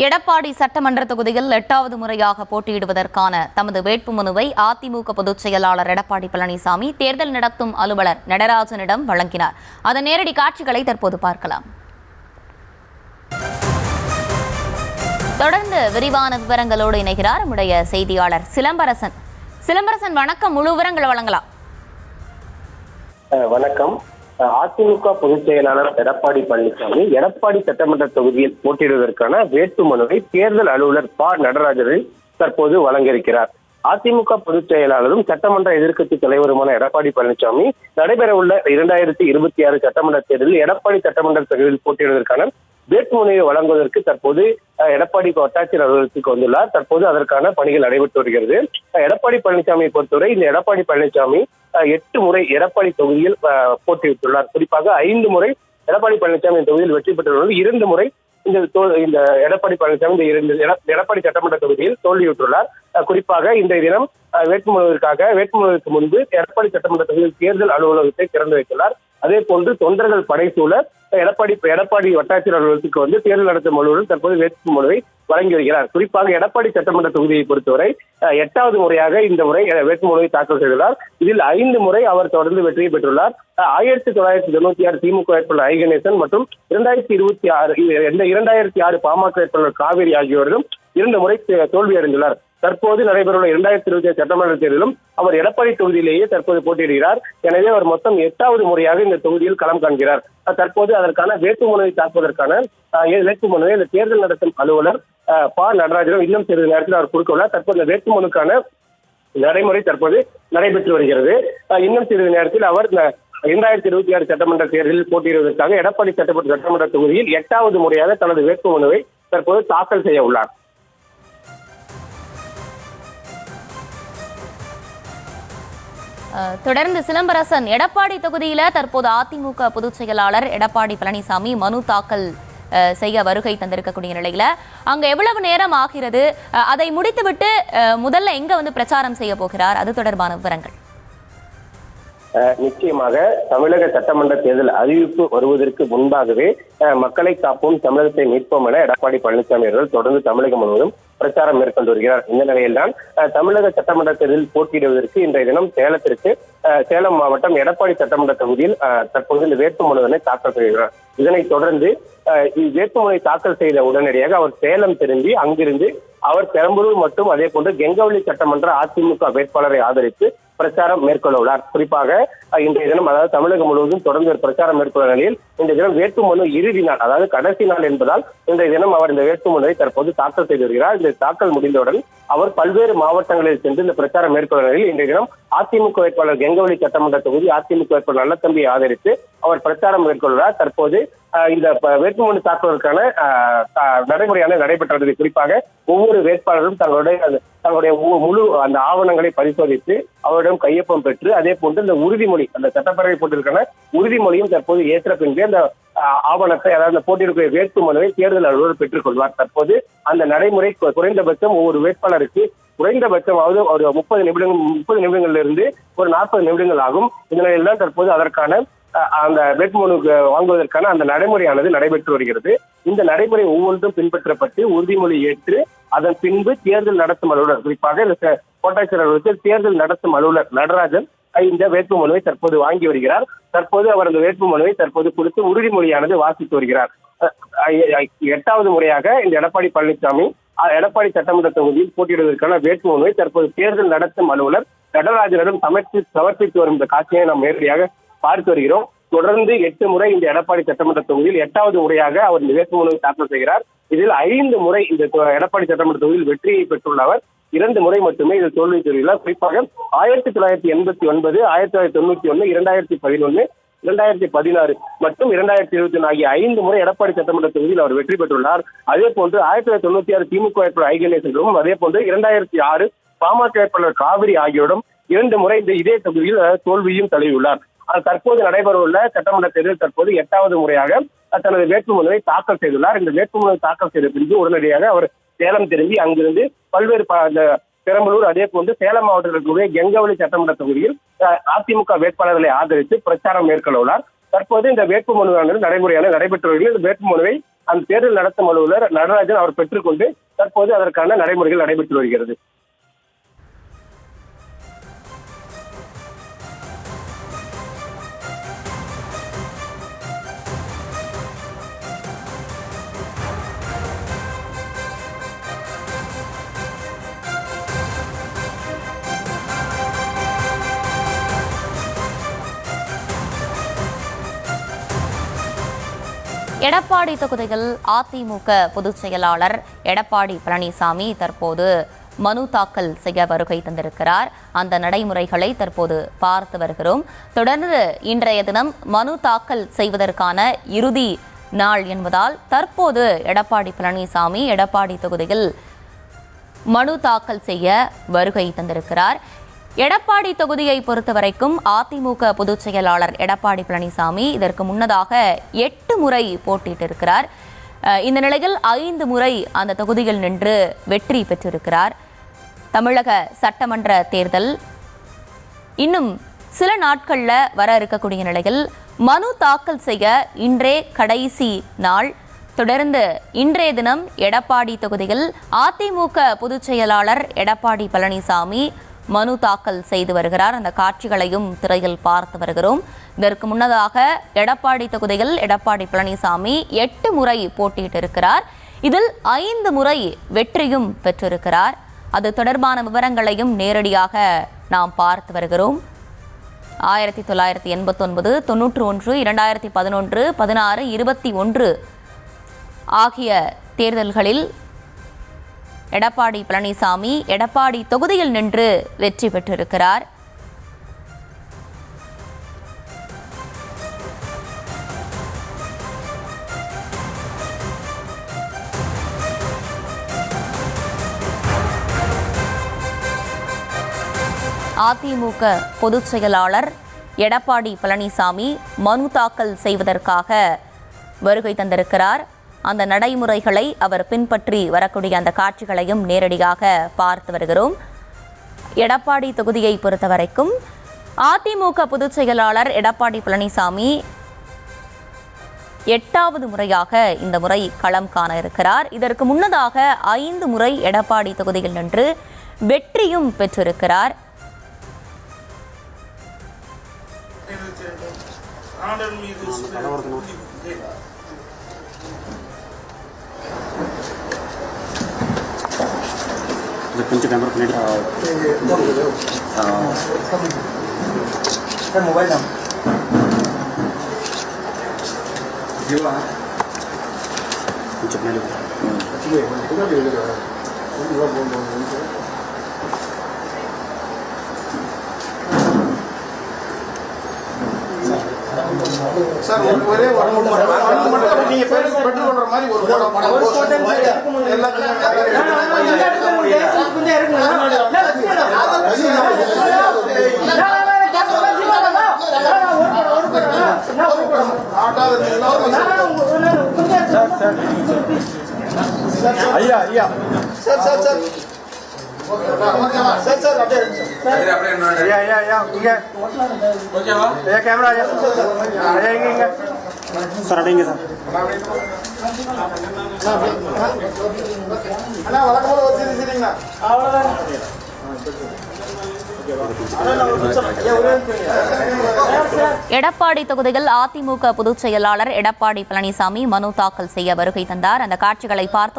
எடப்பாடி சட்டமன்ற தொகுதியில் 8வது முறையாக போட்டியிடுவதற்கான தமது வேட்புமனுவை அதிமுக பொதுச் செயலாளர் எடப்பாடி பழனிசாமி தேர்தல் நடத்தும் அலுவலர் நடராஜனிடம் வழங்கினார். அதன் நேரடி காட்சிகளை தற்போது பார்க்கலாம். தொடர்ந்து விரிவான விவரங்களோடு இணைகிறார் நம்முடைய செய்தியாளர் சிலம்பரசன். சிலம்பரசன், வணக்கம். முழு விவரங்களை வழங்கலாம். வணக்கம். அதிமுக பொதுச் செயலாளர் எடப்பாடி பழனிசாமி எடப்பாடி சட்டமன்ற தொகுதியில் போட்டியிடுவதற்கான வேட்புமனுவை தேர்தல் அலுவலர் நடராஜனில் தற்போது வழங்கியிருக்கிறார். அதிமுக பொதுச் செயலாளரும் சட்டமன்ற எதிர்க்கட்சி தலைவருமான எடப்பாடி பழனிசாமி நடைபெறவுள்ள 2026 சட்டமன்ற தேர்தலில் எடப்பாடி சட்டமன்ற தொகுதியில் போட்டியிடுவதற்கான வேட்புமனுவை வழங்குவதற்கு தற்போது எடப்பாடி வட்டாட்சியர் அலுவலகத்துக்கு வந்துள்ளார். தற்போது அதற்கான பணிகள் நடைபெற்று வருகிறது. எடப்பாடி பழனிசாமியை பொறுத்தவரை இந்த எடப்பாடி பழனிசாமி 8 முறை எடப்பாடி தொகுதியில் போட்டியிட்டுள்ளார். குறிப்பாக 5 முறை எடப்பாடி பழனிசாமி இந்த தொகுதியில் வெற்றி பெற்றுள்ளனர். 2 முறை இந்த எடப்பாடி பழனிசாமி எடப்பாடி சட்டமன்ற தொகுதியில் தோல்வியுற்றுள்ளார். குறிப்பாக இன்றைய தினம் வேட்புமனுவிற்கு முன்பு எடப்பாடி சட்டமன்ற தொகுதியில் தேர்தல் அலுவலகத்தை திறந்து வைத்துள்ளார். அதே போன்று தொண்டர்கள் படைசூழ எடப்பாடி வட்டாட்சியர் அலுவலகத்துக்கு வந்து தேர்தல் நடத்தும் அலுவலர் தற்போது வேட்புமனுவை வழங்கி வருகிறார். குறிப்பாக எடப்பாடி சட்டமன்ற தொகுதியை பொறுத்தவரை 8வது முறையாக இந்த முறை வேட்புமனுவை தாக்கல் செய்துள்ளார். இதில் 5 முறை அவர் தொடர்ந்து வெற்றியை பெற்றுள்ளார். 1996 திமுக வேட்பாளர் ஐ கணேசன் மற்றும் 2006 பாமக வேட்பாளர் காவேரி ஆகியோரும் 2 முறை தோல்வி அடைந்துள்ளார். தற்போது நடைபெறவுள்ள 2027 சட்டமன்ற தேர்தலும் அவர் எடப்பாடி தொகுதியிலேயே தற்போது போட்டியிடுகிறார். எனவே அவர் மொத்தம் 8வது முறையாக இந்த தொகுதியில் களம் காண்கிறார். தற்போது அதற்கான வேட்புமனுவை தாக்குவதற்கான வேட்புமனுவை இந்த தேர்தல் நடத்தும் அலுவலர் நடராஜனும் இன்னும் சிறிது நேரத்தில் அவர் கொடுக்க உள்ளார். தற்போது இந்த வேட்புமனுக்கான நடைமுறை தற்போது நடைபெற்று வருகிறது. இன்னும் சிறிது நேரத்தில் அவர் 2026 சட்டமன்ற தேர்தலில் போட்டியிடுவதற்காக எடப்பாடி சட்டமன்ற தொகுதியில் 8வது முறையாக தனது வேட்புமனுவை தற்போது தாக்கல் செய்ய உள்ளார். தொடர்ந்து சிலம்பரசன், எடப்பாடி தொகுதியில தற்போது அதிமுக பொதுச் செயலாளர் எடப்பாடி பழனிசாமி மனு தாக்கல் செய்ய வருகை தந்திருக்கக்கூடிய நிலையில அங்க எவ்வளவு நேரம் ஆகிறது, அதை முடித்துவிட்டு முதல்ல எங்க வந்து பிரச்சாரம் செய்ய போகிறார், அது தொடர்பான விவரங்கள்? நிச்சயமாக தமிழக சட்டமன்ற தேர்தல் அறிவிப்பு வருவதற்கு முன்பாகவே மக்களை காப்போம், தமிழகத்தை மீட்போம் என எடப்பாடி பழனிசாமி அவர்கள் தொடர்ந்து தமிழகம் முழுவதும் பிரச்சாரம் மேற்கொண்டு வருகிறார். இந்த நிலையில்தான் தமிழக சட்டமன்ற தேர்தலில் போட்டியிடுவதற்கு இன்றைய தினம் சேலம் மாவட்டம் எடப்பாடி சட்டமன்ற தொகுதியில் தற்போது இந்த வேட்புமனுவினை தாக்கல் செய்கிறார். இதனைத் தொடர்ந்து வேட்புமனை தாக்கல் செய்த உடனடியாக அவர் சேலம் திரும்பி அங்கிருந்து அவர் பெரம்பலூர் மற்றும் அதே போன்று கெங்கவள்ளி சட்டமன்ற அதிமுக வேட்பாளரை ஆதரித்து பிரச்சாரம் மேற்கொள்ள உள்ளார். குறிப்பாக இன்றைய தினம், அதாவது தமிழகம் முழுவதும் தொடர்ந்து பிரச்சாரம் மேற்கொள்ள நிலையில் இன்றைய தினம் வேட்புமனு இறுதி நாள், அதாவது கடைசி நாள் என்பதால் இன்றைய தினம் அவர் இந்த வேட்புமனுவை தற்போது தாக்கல் செய்து வருகிறார். இந்த தாக்கல் முடிந்தவுடன் அவர் பல்வேறு மாவட்டங்களில் சென்று இந்த பிரச்சாரம் மேற்கொள்ள நிலையில் இன்றைய தினம் அதிமுக வேட்பாளர் கெங்கவள்ளி சட்டமன்ற தொகுதி அதிமுக வேட்பாளர் நல்லத்தம்பியை ஆதரித்து அவர் பிரச்சாரம் மேற்கொள்கிறார். தற்போது இந்த வேட்புமனு தாக்குவதற்கான நடைமுறையான நடைபெற்றது. குறிப்பாக ஒவ்வொரு வேட்பாளரும் தங்களுடைய முழு அந்த ஆவணங்களை பரிசோதித்து அவரிடம் கையொப்பம் பெற்று அதே போன்று இந்த உறுதிமொழி, அந்த சட்டப்பேரவை போட்டிருக்கான உறுதிமொழியும் தற்போது ஏற்ற பின்பு அந்த ஆவணத்தை, அதாவது வேட்பு வேட்புமனுவை தேர்தல் அலுவலர் பெற்றுக் கொள்வார். தற்போது அந்த நடைமுறை குறைந்தபட்சம் ஒவ்வொரு வேட்பாளருக்கு குறைந்தபட்சமாவது ஒரு 30 நிமிடங்களிலிருந்து ஒரு 40 நிமிடங்கள் ஆகும். இந்த நிலையில் தான் தற்போது அதற்கான அந்த வேட்புமனு வாங்குவதற்கான அந்த நடைமுறையானது நடைபெற்று வருகிறது. இந்த நடைமுறை ஒவ்வொன்றும் பின்பற்றப்பட்டு உறுதிமொழி ஏற்று அதன் பின்பு தேர்தல் நடத்தும் அலுவலர், குறிப்பாக கோட்டாட்சியர் அலுவலகத்தில் தேர்தல் நடத்தும் அலுவலர் நடராஜன் இந்த வேட்புமனுவை தற்போது வாங்கி வருகிறார். தற்போது அவர் அந்த வேட்புமனுவை தற்போது கொடுத்து உறுதிமொழியானது வாசித்து வருகிறார். 8வது முறையாக இந்த எடப்பாடி பழனிசாமி எடப்பாடி சட்டமன்ற தொகுதியில் போட்டியிடுவதற்கான வேட்புமனுவை தற்போது தேர்தல் நடத்தும் அலுவலர் நடராஜனிடம் சமர்ப்பித்து வரும் இந்த காட்சியை நாம் நேரடியாக பார்த்து வருகிறோம். தொடர்ந்து 8 முறை இந்த எடப்பாடி சட்டமன்ற தொகுதியில் 8வது முறையாக அவர் இந்த வேட்புமனுவை தாக்கல் செய்கிறார். இதில் 5 முறை இந்த எடப்பாடி சட்டமன்ற தொகுதியில் வெற்றியை பெற்றுள்ள அவர் 2 முறை மட்டுமே இதில் தோல்வி பெறுகிறார். குறிப்பாக 1989, 1991, 2011, 2016 மற்றும் 2021 ஆகிய 5 முறை எடப்பாடி சட்டமன்ற தொகுதியில் அவர் வெற்றி பெற்றுள்ளார். அதே போன்று 1996 திமுக வேட்பாளர் ஐ கணேசனும் அதே போன்று 2006 பாமக வேட்பாளர் காவிரி ஆகியோரும் 2 முறை இதே தொகுதியில் தோல்வியும் தழுவியுள்ளார். தற்போது நடைபெறவுள்ள சட்டமன்ற தேர்தல் தற்போது 8வது முறையாக தனது வேட்புமனுவை தாக்கல் செய்துள்ளார். இந்த வேட்புமனுவை தாக்கல் செய்த பின்பு உடனடியாக அவர் சேலம் திரும்பி அங்கிருந்து பல்வேறு பெரம்பலூர் அதே போன்று சேலம் மாவட்டத்தில் இருக்கக்கூடிய கெங்கவள்ளி சட்டமன்ற தொகுதியில் அதிமுக வேட்பாளர்களை ஆதரித்து பிரச்சாரம் மேற்கொள்ள உள்ளார். தற்போது இந்த வேட்புமனுவானது நடைமுறையான நடைபெற்று வருகிறது. இந்த வேட்புமனுவை அந்த தேர்தல் நடத்தும் அலுவலர் நடராஜன் அவர் பெற்றுக்கொண்டு தற்போது அதற்கான நடைமுறைகள் நடைபெற்று வருகிறது. எடப்பாடி தொகுதியில் அதிமுக பொதுச் செயலாளர் எடப்பாடி பழனிசாமி தற்போது மனு தாக்கல் செய்ய வருகை தந்திருக்கிறார். அந்த நடைமுறைகளை தற்போது பார்த்து வருகிறோம். தொடர்ந்து இன்றைய தினம் மனு தாக்கல் செய்வதற்கான இறுதி நாள் என்பதால் தற்போது எடப்பாடி பழனிசாமி எடப்பாடி தொகுதியில் மனு தாக்கல் செய்ய வருகை தந்திருக்கிறார். எடப்பாடி தொகுதியை பொறுத்தவரைக்கும் அதிமுக பொதுச் செயலாளர் எடப்பாடி பழனிசாமி இதற்கு முன்னதாக 8 முறை போட்டியிட்டிருக்கிறார். இந்த நிலையில் 5 முறை அந்த தொகுதியில் நின்று வெற்றி பெற்றிருக்கிறார். தமிழக சட்டமன்ற தேர்தல் இன்னும் சில நாட்களில் வர இருக்கக்கூடிய நிலையில் மனு தாக்கல் செய்ய இன்றே கடைசி நாள். தொடர்ந்து இன்றைய தினம் எடப்பாடி தொகுதியில் அதிமுக பொதுச் செயலாளர் எடப்பாடி பழனிசாமி மனு தாக்கல் செய்து வருகிறார். அந்த காட்சிகளையும் திரையில் பார்த்து வருகிறோம். இதற்கு முன்னதாக எடப்பாடி தொகுதியில் எடப்பாடி பழனிசாமி 8 முறை போட்டியிட்டிருக்கிறார். இதில் 5 முறை வெற்றியும் பெற்றிருக்கிறார். அது தொடர்பான விவரங்களையும் நேரடியாக நாம் பார்த்து வருகிறோம். 1989, 91, 2011, 16, 21 ஆகிய தேர்தல்களில் எடப்பாடி பழனிசாமி எடப்பாடி தொகுதியில் நின்று வெற்றி பெற்றிருக்கிறார். அதிமுக பொதுச் செயலாளர் எடப்பாடி பழனிசாமி மனு தாக்கல் செய்வதற்காக வருகை தந்திருக்கிறார். அந்த நடைமுறைகளை அவர் பின்பற்றி வரக்கூடிய அந்த காட்சிகளையும் நேரடியாக பார்த்து வருகிறோம். எடப்பாடி தொகுதியை பொறுத்தவரைக்கும் அதிமுக பொதுச் செயலாளர் எடப்பாடி பழனிசாமி 8வது முறையாக இந்த முறை களம் காண இருக்கிறார். இதற்கு முன்னதாக 5 முறை எடப்பாடி தொகுதியில் நின்று வெற்றியும் பெற்றிருக்கிறார். కొంచెం కెమెరా మొబైల్ சார் ஒரே நீங்க பெட்ரோல் பண்ற மாதிரி ஒரு ஐயா ஐயா sir sir sir sir sir அப்படியே ஐயா ஐயா ஐயா இங்க ஓகேவா ஐயா கேமரா ஐயா ஐயா இங்க இங்க சார் அடிங்க சார் அண்ணா வழக்கம் போல ஒரு சீரி சீரிங்கண்ணா அவ்வளவுதான் எடப்பாடி தொகுதியில் அதிமுக பொதுச் செயலாளர் எடப்பாடி பழனிசாமி மனு தாக்கல் செய்ய வருகை தந்தார். அந்த காட்சிகளை பார்த்தும்